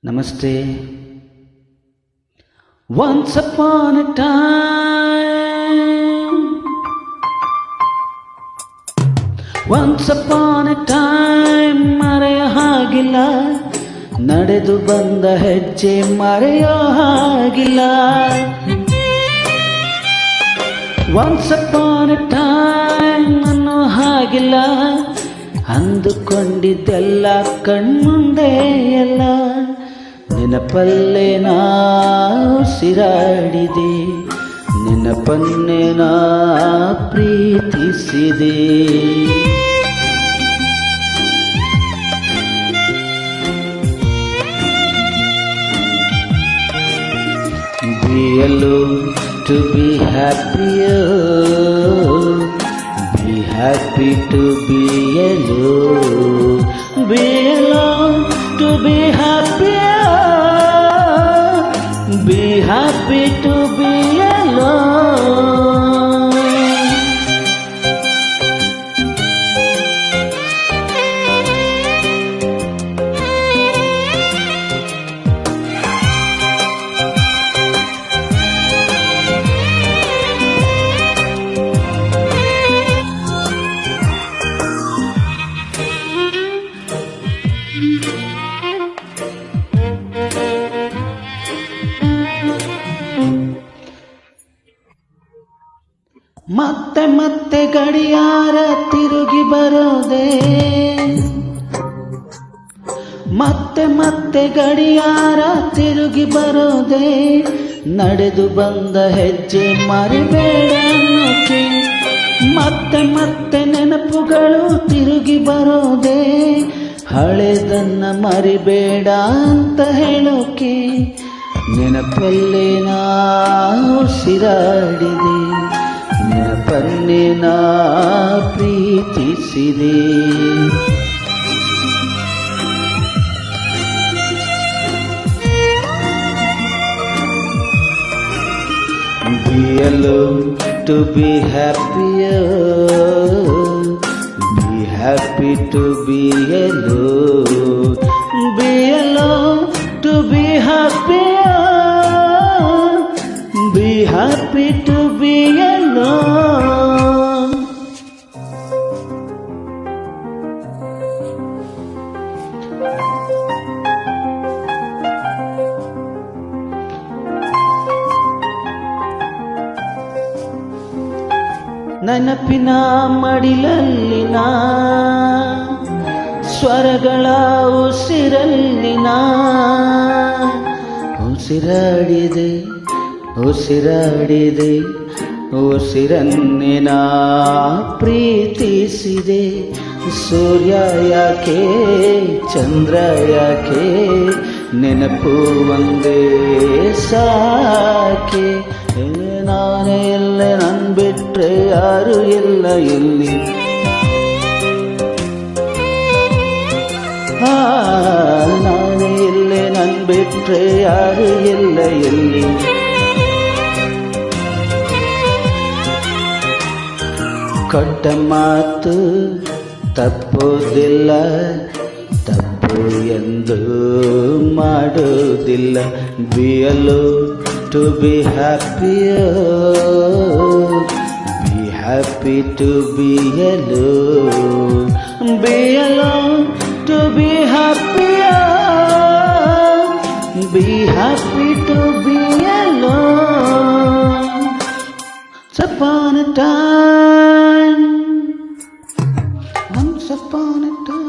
ನಮಸ್ತೆ. Once upon a time, once upon a time ಮರೆಯ ಹಾಗಿಲ್ಲ, ನಡೆದು ಬಂದ ಹೆಜ್ಜೆ ಮರೆಯೋ ಹಾಗಿಲ್ಲ. Once upon a time ಅನ್ನೋ ಹಾಗಿಲ್ಲ, ಅಂದುಕೊಂಡಿದ್ದೆಲ್ಲ ಕಣ್ಮುಂದೆ ಎಲ್ಲ. ನೆನಪಲ್ಲೇ ನಾ ಉಸಿರಾಡಿದೆ, ನೆನಪನ್ನೇ ನಾ ಪ್ರೀತಿಸಿದೆ. Be alone to be happier, be happy to be alone, be alone to be happier, be happy to be alone. ಮತ್ತೆ ಮತ್ತೆ ಗಡಿಯಾರ ತಿರುಗಿ ಬರೋದೆ, ಮತ್ತೆ ಮತ್ತೆ ಗಡಿಯಾರ ತಿರುಗಿ ಬರೋದೆ. ನಡೆದು ಬಂದ ಹೆಜ್ಜೆ ಮರಿಬೇಡ ಅನ್ನೋಕೆ, ಮತ್ತೆ ಮತ್ತೆ ನೆನಪುಗಳು ತಿರುಗಿ ಬರೋದೆ. ಹಳೆದನ್ನ ಮರಿಬೇಡ ಅಂತ ಹೇಳೋಕೆ, ನೆನಪಲ್ಲೇ ನಾ ಉಸಿರಾಡಿದೆ, ನೆನಪನ್ನೇ ನಾ ಪ್ರೀತಿಸಿದೆ. Be alone to be happier, be happy to be alone, be alone to be happier, be happy to be alone. ನೆನಪಿನ ಮಡಿಲಲ್ಲಿನ ಸ್ವರಗಳ ಉಸಿರಲ್ಲಿನ ಉಸಿರಾಡಿದೆ, ಉಸಿರಾಡಿದೆ, ಉಸಿರನ್ನೇ ನಾ ಪ್ರೀತಿಸಿದೆ. ಸೂರ್ಯ ಯಾಕೆ ಚಂದ್ರ ಯಾಕೆ, ನೆನಪು ಒಂದೇ ಸಾಕೆ. ನಾನೇ ಎಲ್ಲ ನನ್ ಬಿಟ್ರೆ ಯಾರು ಇಲ್ಲ ಇಲ್ಲಿ, ನಾನೇ ಇಲ್ಲೇ ನನ್ ಬಿಟ್ರೆ ಯಾರು ಇಲ್ಲ ಇಲ್ಲಿ. ಕೊಟ್ಟ ಮಾತು ತಪ್ಪೋದಿಲ್ಲ, ತಪ್ಪು ಎಂದು ಮಾಡೋದಿಲ್ಲ. Be alone to be happier, be happy to be alone, be alone to be happier, be happy to be alone. Once upon a time, once upon a time.